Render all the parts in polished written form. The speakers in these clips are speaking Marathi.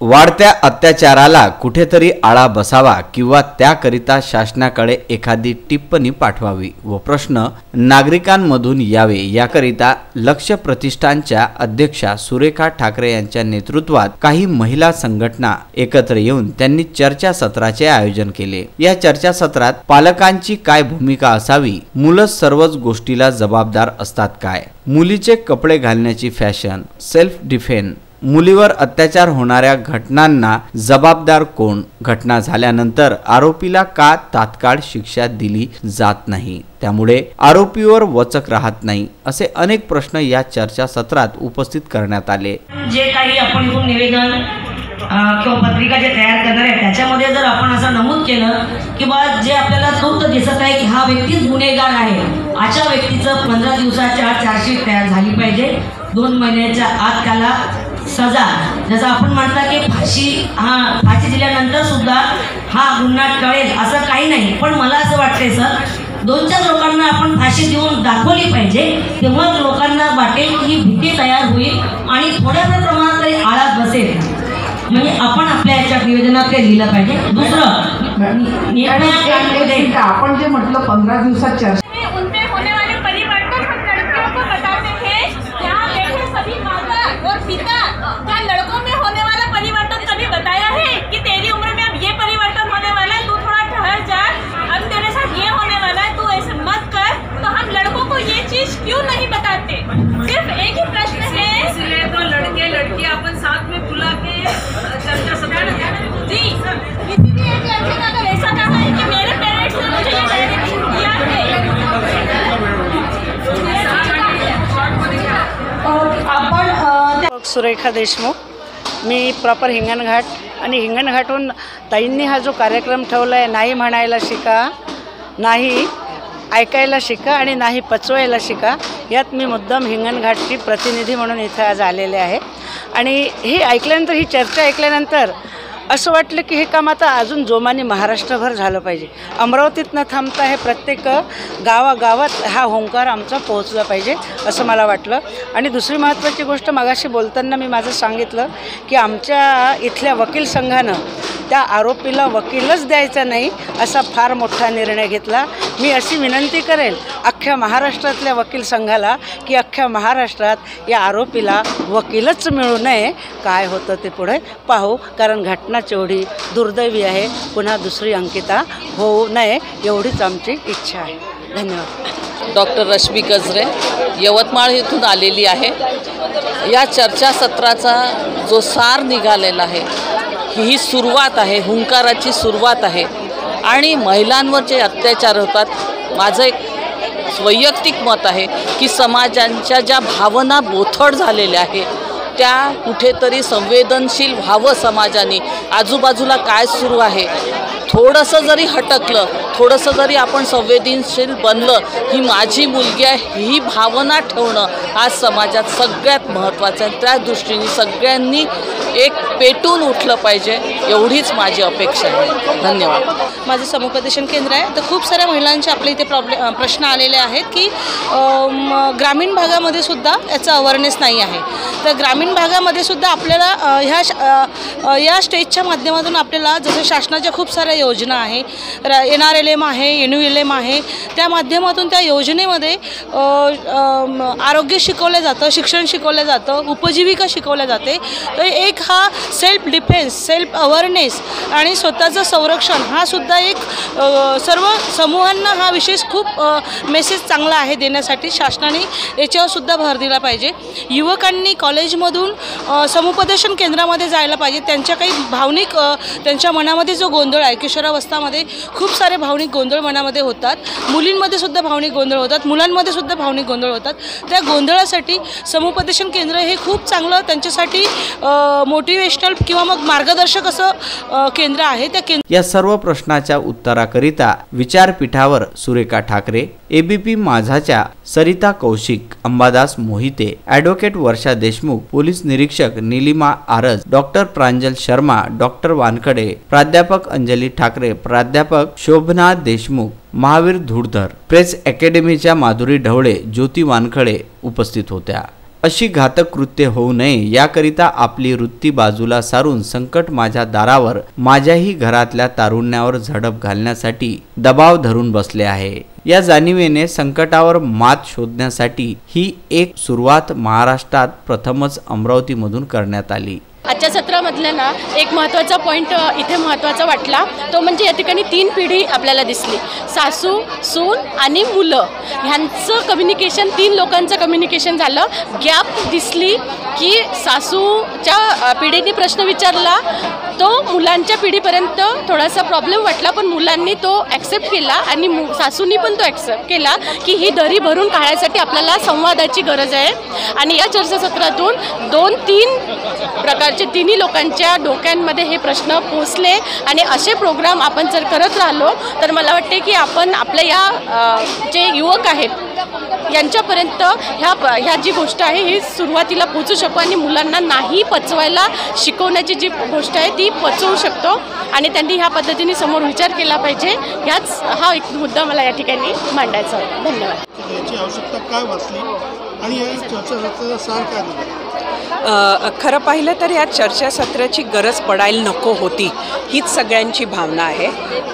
वाढत्या अत्याचाराला कुठेतरी आळा बसावा किंवा त्याकरिता शासनाकडे एखादी टिप्पणी पाठवावी व प्रश्न नागरिकांमधून यावे याकरिता लक्ष्य प्रतिष्ठानच्या अध्यक्षा सुरेखा ठाकरे यांच्या नेतृत्वात काही महिला संघटना एकत्र येऊन त्यांनी चर्चासत्राचे आयोजन केले। या चर्चासत्रात पालकांची काय भूमिका असावी, मुलं सर्वच गोष्टीला जबाबदार असतात काय, मुलीचे कपडे घालण्याची फॅशन, सेल्फ डिफेन्स, मुलीवर अत्याचार होणाऱ्या घटनांना जबाबदार कोण, घटना झाल्यानंतर आरोपीला का तात्काळ शिक्षा दिली जात नाही, त्यामुळे आरोपीवर वचक राहत नाही, असे अनेक प्रश्न या चर्चासत्रात उपस्थित करण्यात आले। जे काही आपण इथून निवेदन किंवा पत्रिका जे तयार करणार आहे त्याच्यामध्ये जर आपण असं नमूद केलं की बा जे आपल्याला तूर्त दिसत आहे की हा व्यक्तीच गुन्हेगार आहे, अशा व्यक्तीचं 15 दिवसाच्या आत चार्जशीट तयार झाली पाहिजे, 2 महिन्याच्या आत त्याला सजा, जसं आपण म्हणता की फाशी दिल्यानंतर सुद्धा हा गुन्हा टळेल असं काही नाही, पण मला असं वाटतंय सर 2-4 लोकांना आपण फाशी देऊन दाखवली पाहिजे, तेव्हा लोकांना वाटेल की ही भीती तयार होईल आणि थोड्या प्रमाणात तरी आळा बसेल, म्हणजे आपण आपल्या याच्या निवेदनात ते लिहिलं पाहिजे। दुसरं आपण जे म्हटलं 15 दिवसात चर्चा और पिता क्या लड़कों में होने वाला परिवर्तन कभी बताया है कि तेरी उम्र में अब ये परिवर्तन होने वाला है, तू थोड़ा ठहर जा, अब तेरे साथ ये होने वाला है, तू ऐसे मत कर। तो हम लड़कों को ये चीज क्यों नहीं बताते? सिर्फ एक ही प्रश्न है, इसलिए तो लड़के लड़कियां अपन साथ में बुला के चर्चा जी, इसीलिए अगर ऐसा कहा है कि मेरे पेरेंट्स ने मुझे ये डायरेक्शन दिया है। आपण सुरेखा देशमुख, मी प्रॉपर हिंगणघाट आणि हिंगणघाटहून ताईंनी हा जो कार्यक्रम ठेवला आहे, नाही म्हणायला शिका, नाही ऐकायला शिका आणि नाही पचवायला शिका, यात मी मुद्दाम हिंगणघाटची प्रतिनिधी म्हणून इथे आज आलेले आहे। आणि हे ऐकल्यानंतर, ही चर्चा ऐकल्यानंतर असं वाटलं की हे काम आता अजून जोमाने महाराष्ट्रभर झालं पाहिजे, अमरावतीत न थांबता हे प्रत्येक गावागावात हा होंकार आमचा पोहोचला पाहिजे असं मला वाटलं। आणि दुसरी महत्त्वाची गोष्ट, मागाशी बोलताना मी माझं सांगितलं की आमच्या इथल्या वकील संघानं त्या आरोपीला वकीलच द्यायचा नाही असा फार मोठा निर्णय घेतला। मी अशी विनंती करेल अख्ख्या महाराष्ट्रातल्या वकील संघाला की अख्ख्या महाराष्ट्रात या आरोपीला वकीलच मिळू नये, काय होतं ते पुढे पाहू, कारण घटना एवढी दुर्दैवी आहे, पुन्हा दुसरी अंकिता होऊ नये एवढीच आमची इच्छा आहे। धन्यवाद। डॉक्टर रश्मी गजरे यवतमाळ येथून आलेली आहे। या चर्चासत्राचा जो सार निघालेला आहे ही सुरुवात आहे, हुंकाराची सुरुवात आहे आणि महिलांवर जे अत्याचार होतात, माझं एक वैयक्तिक मत आहे की समाजांच्या ज्या भावना बोथट झालेल्या आहेत त्या कुठेतरी संवेदनशील व्हावं समाजाने, आजूबाजूला काय सुरू आहे थोडंसं जरी हटकलं, थोडंसं जरी आपण संवेदनशील बनलं, ही माझी मुलगी आहे ही भावना ठेवणं आज समाजात सगळ्यात महत्त्वाचं आहे। त्या दृष्टीने सगळ्यांनी एक पेटून उठलं पाहिजे एवढीच माझी अपेक्षा आहे। धन्यवाद। माझं समुपदेशन केंद्र आहे, तर खूप साऱ्या महिलांचे आपल्या इथे प्रश्न आलेले आहेत की ग्रामीण भागामध्ये सुद्धा याचा अवेअरनेस नाही आहे, तर ग्रामीण भागामध्ये सुद्धा आपल्याला या स्टेजच्या माध्यमातून आपल्याला जसं शासनाच्या खूप साऱ्या योजना आहे, NRLM आहे, NULM आहे, त्या माध्यमातून त्या योजनेमध्ये आरोग्य शिकवलं जातं, शिक्षण शिकवलं जातं, उपजीविका शिकवल्या जाते। तर एक हा सेल्फ डिफेन्स, सेल्फ अवेअरनेस आणि स्वतःचं संरक्षण हा सुद्धा एक सर्व समूहांना हा विशेष खूप मेसेज चांगला आहे देण्यासाठी शासनाने याच्यावर सुद्धा भर दिला पाहिजे। युवकांनी कॉलेजमधून समुपदेशन केंद्रामध्ये जायला पाहिजे, त्यांच्या काही भावनिक त्यांच्या मनामध्ये जो गोंधळ आहे, किशोरावस्थामध्ये खूप सारे भावनिक गोंधळ मनामध्ये होतात, मुलींमध्ये सुद्धा भावनिक गोंधळ होतात, मुलांमध्ये सुद्धा भावनिक गोंधळ होतात, त्या गोंधळासाठी समुपदेशन केंद्र हे खूप चांगलं त्यांच्यासाठी मोटिवेशनल किंवा मग मार्गदर्शक असं केंद्र आहे। त्या या सर्व प्रश्नाच्या उत्तराकरिता विचारपीठावर सुरेखा ठाकरे, ABP माझाच्या सरिता कौशिक, अंबादास मोहिते, ॲडव्होकेट वर्षा देशमुख, पोलीस निरीक्षक नीलिमा आरज, डॉक्टर प्रांजल शर्मा, डॉक्टर वानखडे, प्राध्यापक अंजली ठाकरे, प्राध्यापक शोभना देशमुख, महावीर धुडधर, प्रेस अकॅडमीच्या माधुरी ढवळे, ज्योती वानखडे उपस्थित होत्या। अशी घातक कृत्ये होऊ नये याकरिता आपली वृत्ती बाजूला सारून संकट माझ्या दारावर, माझ्याही घरातल्या तारुण्यावर झडप घालण्यासाठी दबाव धरून बसले आहे। या जाणीवेने संकटावर मात शोधण्यासाठी ही एक सुरुवात महाराष्ट्रात प्रथमच अमरावतीमधून करण्यात आली। आजच्या सत्रामधला ना एक महत्त्वाचा पॉईंट इथे महत्त्वाचा वाटला, तो म्हणजे या ठिकाणी 3 पिढी आपल्याला दिसली, सासू, सून आणि मुलं ह्यांचं कम्युनिकेशन, 3 लोकांचं कम्युनिकेशन झालं। गॅप दिसली की सासूच्या पिढीने प्रश्न विचारला, तो मुलांच्या पिढीपर्यंत थोडासा प्रॉब्लेम वाटला, पण मुलांनी तो ॲक्सेप्ट केला आणि सासूंनी पण तो ॲक्सेप्ट केला की ही दरी भरून काढण्यासाठी आपल्याला संवादाची गरज आहे। आणि या चर्चासत्रातून 2-3 प्रकारचे तिन्ही लोकांच्या डोक्यांमध्ये हे प्रश्न पोचले आणि असे प्रोग्राम आपण जर करत राहिलो तर मला वाटते की आपण आपल्या या जे युवक आहेत यांच्यापर्यंत ह्या जी गोष्ट आहे ही सुरुवातीला पोचू शकतो आणि मुलांना नाही पचवायला शिकवण्याची जी गोष्ट आहे ती पचवू शकतो आणि त्यांनी ह्या पद्धतीने समोर विचार केला पाहिजे। हा एक मुद्दा मला या ठिकाणी मांडायचा होता। धन्यवाद। याची आवश्यकता काय वाटली आणि या चर्चासत्राचा सार काय दिला? खरं पाहिलं तर या चर्चासत्राची गरज पडायला नको होती, हीच सगळ्यांची भावना आहे।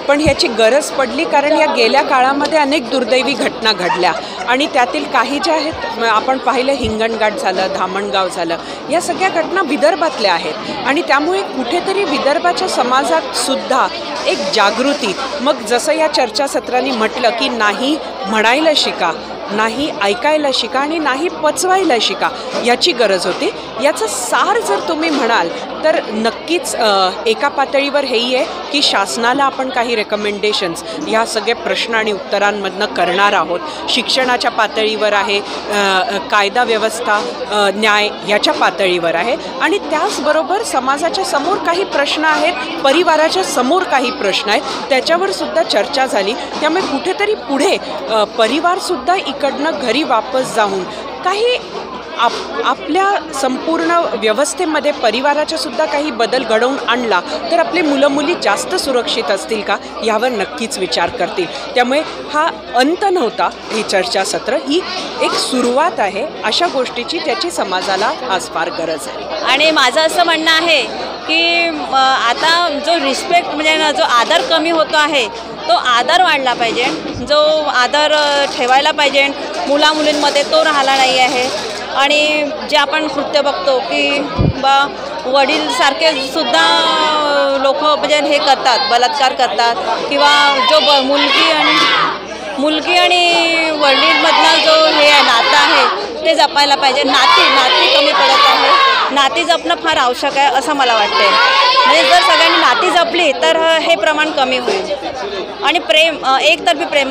पण ह्याची गरज पडली कारण या गेल्या काळामध्ये अनेक दुर्दैवी घटना घडल्या आणि त्यातील काही ज्या आहेत आपण पाहिलं, हिंगणघाट झालं, धामणगाव झालं, या सगळ्या घटना विदर्भातल्या आहेत आणि त्यामुळे कुठेतरी विदर्भाच्या समाजात सुद्धा एक जागृती, मग जसं या चर्चासत्रांनी म्हटलं की नाही म्हणायला शिका, नाही ऐकायला शिका आणि नाही पचवायला शिका, याची गरज होती। याचं सार जर तुम्ही म्हणाल तर नक्कीच एका पातळीवर हेही आहे की शासनाला आपण काही रेकमेंडेशन्स ह्या सगळ्या प्रश्न आणि उत्तरांमधनं करणार आहोत। शिक्षणाच्या पातळीवर आहे, कायदा व्यवस्था, न्याय याच्या पातळीवर आहे आणि त्याचबरोबर समाजाच्या समोर काही प्रश्न आहेत, परिवाराच्या समोर काही प्रश्न आहेत, त्याच्यावर सुद्धा चर्चा झाली। त्यामुळे कुठेतरी पुढे परिवारसुद्धा इकडनं घरी वापस जाऊन काही आपल्या संपूर्ण व्यवस्थेमध्ये परिवाराच्या सुद्धा काही बदल घडवून आणला तर आपले मुलं मुली जास्त सुरक्षित असतील का यावर नक्कीच विचार करतील। त्यामुळे हा अंत नव्हता, ही चर्चासत्र ही एक सुरुवात आहे अशा गोष्टीची, त्याची समाजाला आज फार गरज आहे। आणि माझं असं म्हणणं आहे की आता जो रिस्पेक्ट म्हणजे जो आदर कमी होतो आहे तो आदर वाढला पाहिजे, जो आदर ठेवायला पाहिजे मुला मुलींमध्ये तो राहिला नाही आहे। आणि जे आपण कृत्य बघतो की वडीलसारखे सुद्धा लोक म्हणजे हे करतात, बलात्कार करतात किंवा जो मुलगी आणि वडीलमधला जो हे आहे नातं आहे ते जपायला पाहिजे। नाती कमी पडत आहे, नाती जपणं फार आवश्यक आहे असं मला वाटते। म्हणजे जर सगळ्यांनी नाती जपली तर हे प्रमाण कमी होईल। आणि प्रेम, एकतर्फी प्रेम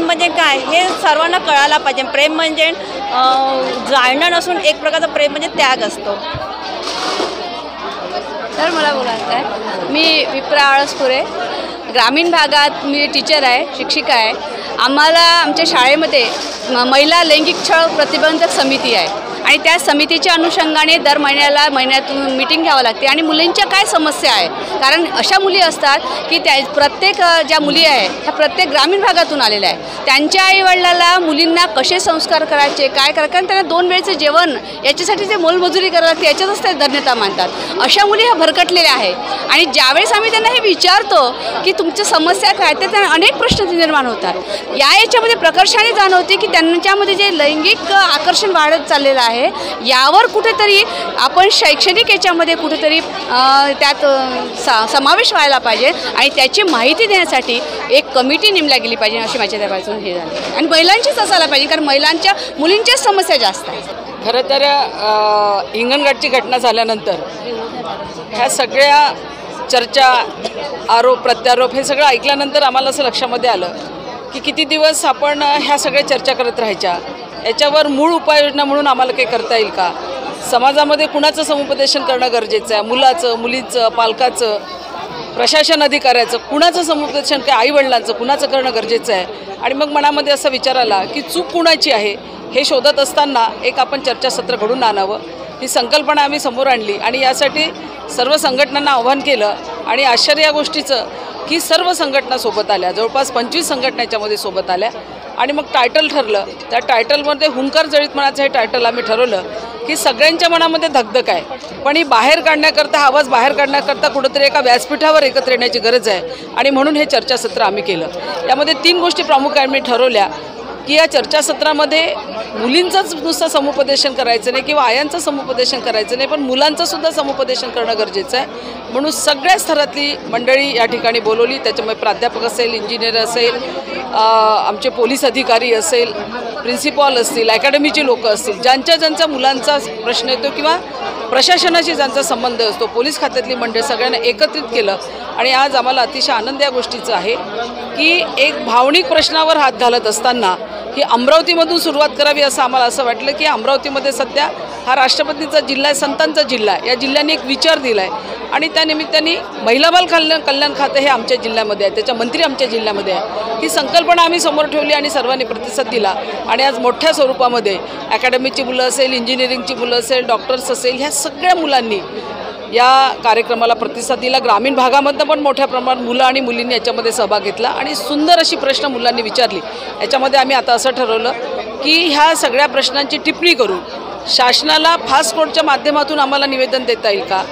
म्हणजे काय हे सर्वांना कळायला पाहिजे। प्रेम म्हणजे जाळणं नसून एक प्रकारचा प्रेम म्हणजे त्याग असतो। तर मला बोलायचं आहे, मी विप्रा आळसपुरे, ग्रामीण भागात मी टीचर आहे, शिक्षिका आहे। आम्हाला आमच्या शाळेमध्ये महिला लैंगिक छळ प्रतिबंधक समिती आहे आणि त्या समितीच्या अनुषंगाने दर महिन्यातून मीटिंग घ्यावं लागते आणि मुलींच्या काय समस्या आहे, कारण अशा मुली असतात की त्या प्रत्येक ज्या मुली आहेत ह्या प्रत्येक ग्रामीण भागातून आलेल्या आहेत। त्यांच्या आईवडिलाला मुलींना कसे संस्कार करायचे, काय करायचं, कारण त्यांना 2 वेळचं जेवण याच्यासाठी ते मोलमजुरी करावं लागते, याच्यातच ते धन्यता मानतात। अशा मुली ह्या भरकटलेल्या आहेत आणि ज्यावेळेस आम्ही त्यांना हे विचारतो की तुमच्या समस्या काय, तर त्यांना अनेक प्रश्न निर्माण होतात। याच्यामध्ये प्रकर्षाने जाणवते की त्यांच्यामध्ये जे लैंगिक आकर्षण वाढत चाललेलं आहे यावर कुठेतरी आपण शैक्षणिक याच्यामध्ये कुठेतरी त्यात समावेश व्हायला पाहिजे आणि त्याची माहिती देण्यासाठी एक कमिटी नेमल्या गेली पाहिजे अशी माझ्या त्यापासून हे झाली आणि महिलांचीच असायला पाहिजे, कारण मुलींच्याच समस्या जास्त आहेत। खरं तर हिंगणघाटची घटना झाल्यानंतर ह्या सगळ्या चर्चा, आरोप प्रत्यारोप हे सगळं ऐकल्यानंतर आम्हाला असं लक्षामध्ये आलं की किती दिवस आपण ह्या सगळ्या चर्चा करत राहायच्या, याच्यावर मूळ उपाययोजना म्हणून आम्हाला काही करता येईल का? समाजामध्ये कुणाचं समुपदेशन करणं गरजेचं आहे, मुलाचं, मुलीचं, पालकाचं, प्रशासन अधिकाऱ्याचं, कुणाचं समुपदेशन काय, आईवडिलांचं कुणाचं करणं गरजेचं आहे। आणि मग मनामध्ये असा विचार आला की चूक कुणाची आहे हे शोधत असताना एक आपण चर्चासत्र घडून आणावं, ही संकल्पना आम्ही समोर आणली आणि यासाठी सर्व संघटनांना आव्हान केलं आणि आश्चर्य या गोष्टीचं की सर्व संघटना सोबत आल्या, जवळपास 25 संघटना याच्यामध्ये सोबत आल्या आणि मग टायटल ठरलं. त्या टायटलमध्ये हुंकार जळीत मनाचं हे टायटल आम्ही ठरवलं की सगळ्यांच्या मनामध्ये धगधग आहे, पण ही बाहेर काढण्याकरता, आवाज बाहेर काढण्याकरता कुठंतरी एका व्यासपीठावर एकत्र येण्याची गरज आहे आणि म्हणून हे चर्चासत्र आम्ही केलं. यामध्ये 3 गोष्टी प्रामुख्याने आम्ही ठरवल्या की या चर्चासत्रामध्ये मुलींचंच नुसतं समुपदेशन करायचं नाही किंवा आयांचं समुपदेशन करायचं नाही, पण मुलांचं सुद्धा समुपदेशन करणं गरजेचं आहे. म्हणून सगळ्या स्तरातली मंडळी या ठिकाणी बोलवली. त्याच्यामुळे प्राध्यापक असेल, इंजिनियर असेल, आमचे पोलीस अधिकारी असेल, प्रिन्सिपॉल असतील, अकॅडमीची लोकं असतील, ज्यांच्या मुलांचा प्रश्न येतो किंवा प्रशासनाशी ज्यांचा संबंध असतो, पोलीस खात्यातली मंडळी सगळ्यांना एकत्रित केलं. आणि आज आम्हाला अतिशय आनंद या गोष्टीचा आहे की एक भावनिक प्रश्नावर हात घालत असताना ही अमरावतीमधून सुरुवात करावी असं आम्हाला असं वाटलं की अमरावतीमध्ये सध्या हा राष्ट्रपतींचा जिल्हा आहे, संतांचा जिल्हा आहे. या जिल्ह्याने एक विचार दिला आहे आणि त्यानिमित्ताने महिला बाल कल्याण खातं हे आमच्या जिल्ह्यामध्ये आहे, त्याच्या मंत्री आमच्या जिल्ह्यामध्ये आहे. ही संकल्पना आम्ही समोर ठेवली आणि सर्वांनी प्रतिसाद दिला आणि आज मोठ्या स्वरूपामध्ये अकॅडमीची मुलं असेल, इंजिनिअरिंगची मुलं असेल, डॉक्टर्स असेल, ह्या सगळ्या मुलांनी या कार्यक्रमाला प्रतिसाद दिला. ग्रामीण भागामधनं पण मोठ्या प्रमाणात मुलं आणि मुलींनी याच्यामध्ये सहभाग घेतला आणि सुंदर अशी प्रश्न मुलांनी विचारली. याच्यामध्ये आम्ही आता असं ठरवलं की ह्या सगळ्या प्रश्नांची टिप्पणी करून शासनाला फास्ट कोडच्या माध्यमातून आम्हाला निवेदन देता येईल का,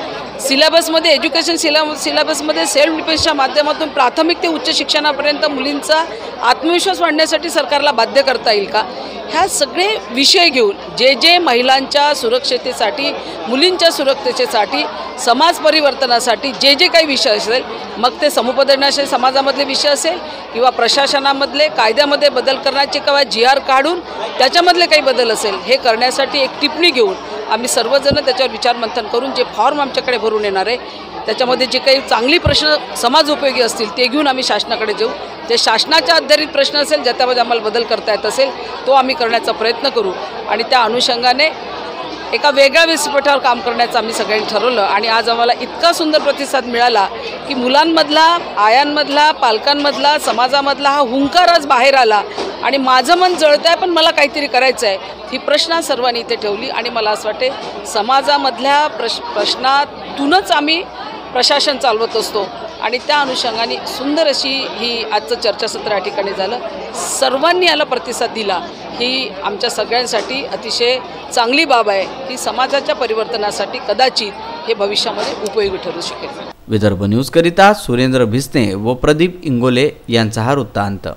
सिलेबसमध्ये एज्युकेशन सिलेबसमध्ये सेल्फ डिफेन्सच्या माध्यमातून प्राथमिक ते उच्च शिक्षणापर्यंत मुलींचा आत्मविश्वास वाढण्यासाठी सरकारला बाध्य करता येईल का, ह्या सगळे विषय घेऊन जे महिलांच्या सुरक्षतेसाठी, मुलींच्या सुरक्षतेसाठी, समाज परिवर्तनासाठी जे काही विषय असेल, मग ते समुपदेशनाचे समाजामधले विषय असेल किंवा प्रशासनामधले कायद्यामध्ये बदल करण्याचे किंवा GR काढून त्याच्यामधले काही बदल असेल, हे करण्यासाठी एक टिप्पणी घेऊन आम्ही सर्वजण त्याच्यावर विचारमंथन करून जे फॉर्म आमच्याकडे भरून येणार आहे त्याच्यामध्ये जे काही चांगली प्रश्न समाज उपयोगी असतील ते घेऊन आम्ही शासनाकडे जाऊ. जे शासनाच्या आधारित प्रश्न असेल, ज्याच्यामध्ये आम्हाला बदल करता येत असेल, तो आम्ही करण्याचा प्रयत्न करू आणि त्या अनुषंगाने एका वेगळ्या व्यासपीठावर काम करण्याचं आम्ही सगळ्यांनी ठरवलं. आणि आज आम्हाला इतका सुंदर प्रतिसाद मिळाला की मुलांमधला, आयांमधला, पालकांमधला, समाजामधला हा हुंकार आज बाहेर आला आणि माझं मन जळतं आहे पण मला काहीतरी करायचं आहे, ही प्रश्न सर्वांनी इथे ठेवली. आणि मला असं वाटते समाजामधल्या प्रश्नातूनच आम्ही प्रशासन चालवत असतो आणि त्या अनुषंगाने सुंदर अशी ही आजचं चर्चासत्र या ठिकाणी झालं. सर्वांनी याला प्रतिसाद दिला, ही आमच्या सगळ्यांसाठी अतिशय चांगली बाब आहे की समाजाच्या परिवर्तनासाठी कदाचित हे भविष्यामध्ये उपयोगी ठरू शकेल. विदर्भ न्यूजकरिता सुरेंद्र भिसने व प्रदीप इंगोले यांचा हा वृत्तांत.